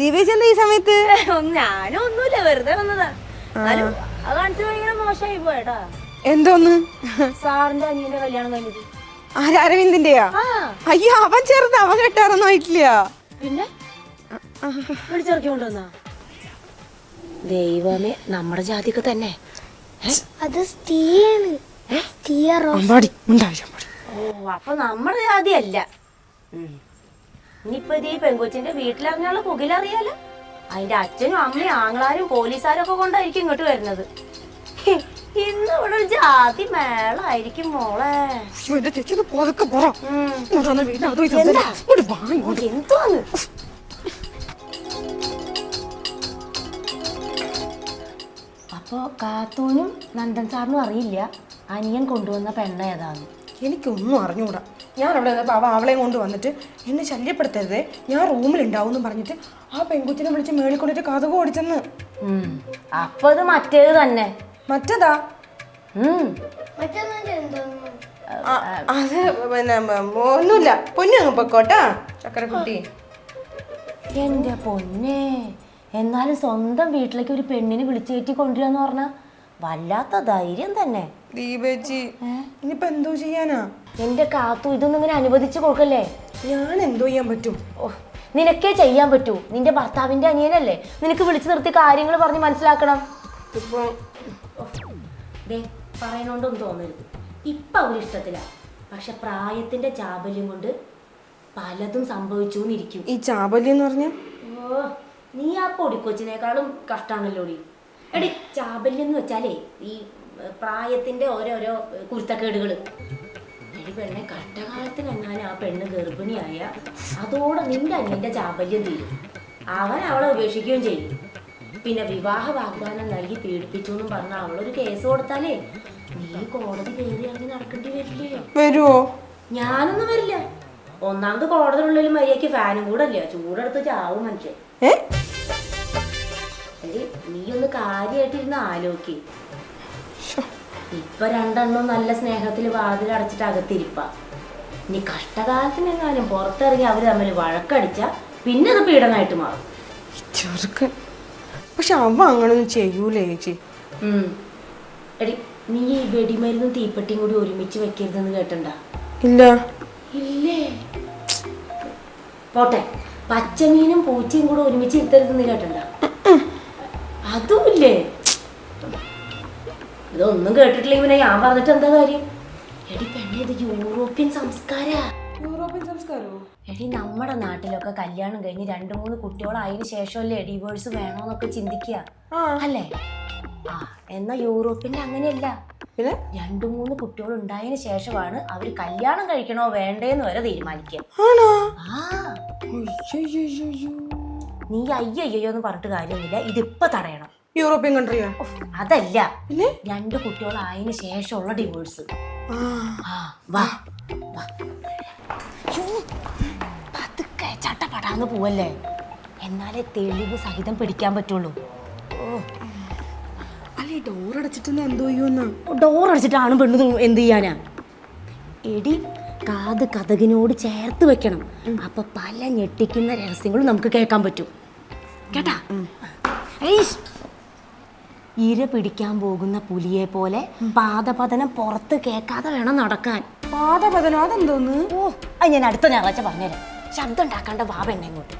ദിവ്യേച്ചി എന്താ ഈ സമയത്ത്? ഞാനും ഒന്നുമില്ല, വെറുതെ വന്നതാ. അത് കാണിച്ചു ഭയങ്കര മോശമായി പോയടാ. എന്തോന്ന്? സാറിന്റെ അനിയന്റെ കല്യാണം കഴിഞ്ഞത്. അരവിന്ദിന്റെയാ? അയ്യോ, അവൻ ചെറുത്, അവൻ കെട്ടാറൊന്നും ആയിട്ടില്ല. പിന്നെ വിളിച്ചിറക്കി കൊണ്ടുവന്നാ? ദൈവമേ, നമ്മുടെ ജാതിക്ക് തന്നെ. അത് ഓ, അപ്പൊ നമ്മുടെ ജാതി അല്ല. ഇനിയിപ്പൊ ഈ പെങ്കൊച്ചിന്റെ വീട്ടിലറിഞ്ഞാലുള്ള പുകിലറിയാലോ. അതിന്റെ അച്ഛനും അമ്മയും ആങ്ങളാരും പോലീസുകാരും ഒക്കെ കൊണ്ടായിരിക്കും ഇങ്ങോട്ട് വരുന്നത്. ഇന്ന് ഇവിടെ ഒരു ജാതി മേളായിരിക്കും മോളെ. എന്തോന്ന്? അപ്പൊ കാത്തൂനും നന്ദൻ സാറിനും അറിയില്ല അനിയൻ കൊണ്ടുവന്ന പെണ്ണ ഏതാന്ന്? എനിക്കൊന്നും അറിഞ്ഞൂടാ. ഞാൻ അവിടെ വന്നപ്പോൾ അവളെയും കൊണ്ട് വന്നിട്ട് എന്നെ ശല്യപ്പെടുത്തരുതേ, ഞാൻ റൂമിലുണ്ടാവും പറഞ്ഞിട്ട് ആ പെൺകുച്ചിനെ വിളിച്ച് മേളിൽ കൊണ്ടിട്ട് കഥകു ഓടിച്ചെന്ന്. അപ്പൊ അത് മറ്റേത് തന്നെ. മറ്റേതാ? അത് പിന്നെ ഒന്നുമില്ല. പൊന്നു അങ്ങ് പൊക്കോട്ടാ ചക്കരക്കുട്ടി. എന്റെ പൊന്നെ, എന്നാലും സ്വന്തം വീട്ടിലേക്ക് ഒരു പെണ്ണിനെ വിളിച്ചു കയറ്റി കൊണ്ടുവരാന്ന് പറഞ്ഞാ വല്ലാത്ത ധൈര്യം തന്നെ. ദീപേച്ചി, ഇനിയിപ്പോ എന്തോ ചെയ്യാനാ? എന്റെ കാത്തു, ഇതൊന്നും ഇങ്ങനെ അനുവദിച്ചു കൊടുക്കല്ലേ. ഞാൻ എന്തോ ചെയ്യാൻ പറ്റും? നിനക്കേ ചെയ്യാൻ പറ്റൂ. നിന്റെ ഭർത്താവിന്റെ അനിയനല്ലേ, നിനക്ക് വിളിച്ചു നിർത്തി കാര്യങ്ങൾ പറഞ്ഞ് മനസ്സിലാക്കണം. ഇപ്പൊ പറയണോണ്ടൊന്നും തോന്നരുത്. ഇപ്പൊ അവരിഷ്ടത്തില്ല, പക്ഷെ പ്രായത്തിന്റെ ചാബല്യം കൊണ്ട് പലതും സംഭവിച്ചുന്നിരിക്കും. ഈ ചാബല്യം എന്ന് പറഞ്ഞ? ഓ, നീ ആ പൊടിക്കൊച്ചിനേക്കാളും കഷ്ടാണല്ലോ ഡി. എടി, ചാബല്യം എന്ന് വെച്ചാലേ ഈ പ്രായത്തിന്റെ ഓരോരോ കുരുത്തക്കേടുകള്. എടി പെണ്ണെ, കഷ്ടകാലത്തിനെങ്ങാനും ആ പെണ്ണ് ഗർഭിണിയായ അതോടെ നിന്റെ അനിയന്റെ ചാബല്യം തീരും. അവൻ അവളെ ഉപേക്ഷിക്കുകയും ചെയ്യും. പിന്നെ വിവാഹ വാഗ്ദാനം നൽകി പീഡിപ്പിച്ചു എന്നും പറഞ്ഞ അവളൊരു കേസ് കൊടുത്താലേ നീ കോടതി കയറി ഇറങ്ങി നടക്കേണ്ടി വരില്ലേ? വരുവോ? ഞാനൊന്നും വരില്ല. ഒന്നാമത് കോടതിയുള്ളിൽ മര്യാദക്ക് ഫാനും കൂടെ ഇല്ല, ചൂടെടുത്ത് ചാവും മനുഷ്യൻ. എടി, നീ ഒന്ന് കാര്യമായിട്ടിരുന്ന് ആലോചിക്ക്. ഇപ്പൊ രണ്ടെണ്ണം നല്ല സ്നേഹത്തിൽ വാതിലടച്ചിട്ട് അകത്തിരിപ്പ. ഇനി കഷ്ടകാലത്തിനെങ്ങാനും പുറത്തിറങ്ങി അവര് തമ്മിൽ വഴക്കടിച്ച പിന്നെ അത് പീഡനമായിട്ട് മാറും. പക്ഷെ അവ അങ്ങനൊന്നും ചെയ്യൂലേ ചേച്ചി. എടി, നീ ഈ വെടിമരുന്നും തീപ്പെട്ടിയും കൂടി ഒരുമിച്ച് വെക്കരുതെന്ന് കേട്ടണ്ട? ഇല്ല. ഇല്ലേ? പോട്ടെ, പച്ചമീനും പൂച്ചയും കൂടെ ഒരുമിച്ച് ഇരുത്തരുതെന്ന് കേട്ടണ്ട? അതുമില്ലേ? ഇതൊന്നും കേട്ടിട്ടില്ലെങ്കിൽ പിന്നെ ഞാൻ പറഞ്ഞിട്ട് എന്താ കാര്യം? എടി പെണ്ണെ, ഇത് യൂറോപ്യൻ സംസ്കാരാ. യൂറോപ്യൻ സംസ്കാരമോ? എടി, നമ്മുടെ നാട്ടിലൊക്കെ കല്യാണം കഴിഞ്ഞ് 2-3 കുട്ടികളായതിനു ശേഷമല്ലേ ഡിവോഴ്സ് വേണോന്നൊക്കെ ചിന്തിക്കുക അല്ലേ? എന്നാ യൂറോപ്പിന്റെ അങ്ങനെയല്ല. 2-3 കുട്ടികൾ ഉണ്ടായതിനു ശേഷമാണ് അവര് കല്യാണം കഴിക്കണോ വേണ്ടേന്ന് വരെ തീരുമാനിക്കുക. നീ അയ്യോ എന്ന് പറഞ്ഞിട്ട് കാര്യമൊന്നുമില്ല, ഇതിപ്പൊ തടയണം. യൂറോപ്യൻ കൺട്രിയാ? അതല്ല, 2 കുട്ടികളായതിനു ശേഷമുള്ള ഡിവോഴ്സ്. പതുക്കെ ചട്ടപ്പടാന്ന് പോവല്ലേ, എന്നാലേ തെളിവ് സഹിതം പിടിക്കാൻ പറ്റുള്ളൂ. അല്ലേ, ഡോർ അടച്ചിട്ട് എന്തോ ചെയ്യുന്ന? ഡോർ അടച്ചിട്ടാണ് പെണ്ണ് എന്ത് ചെയ്യാനാ? എടി, കാത് കതകിനോട് ചേർത്ത് വെക്കണം. അപ്പൊ പല ഞെട്ടിക്കുന്ന രഹസ്യങ്ങളും നമുക്ക് കേൾക്കാൻ പറ്റും. കേട്ടാ? ഇര പിടിക്കാൻ പോകുന്ന പുലിയെ പോലെ പാദപതനം പുറത്ത് കേൾക്കാതെ വേണം നടക്കാൻ. പാദപതനം? അതെന്തോന്ന്? അത് ഞാൻ അടുത്ത ഞായറാഴ്ച പറഞ്ഞുതരാം. ശബ്ദം ഉണ്ടാക്കാണ്ട് വാ പെണ്ണെ ഇങ്ങോട്ട്.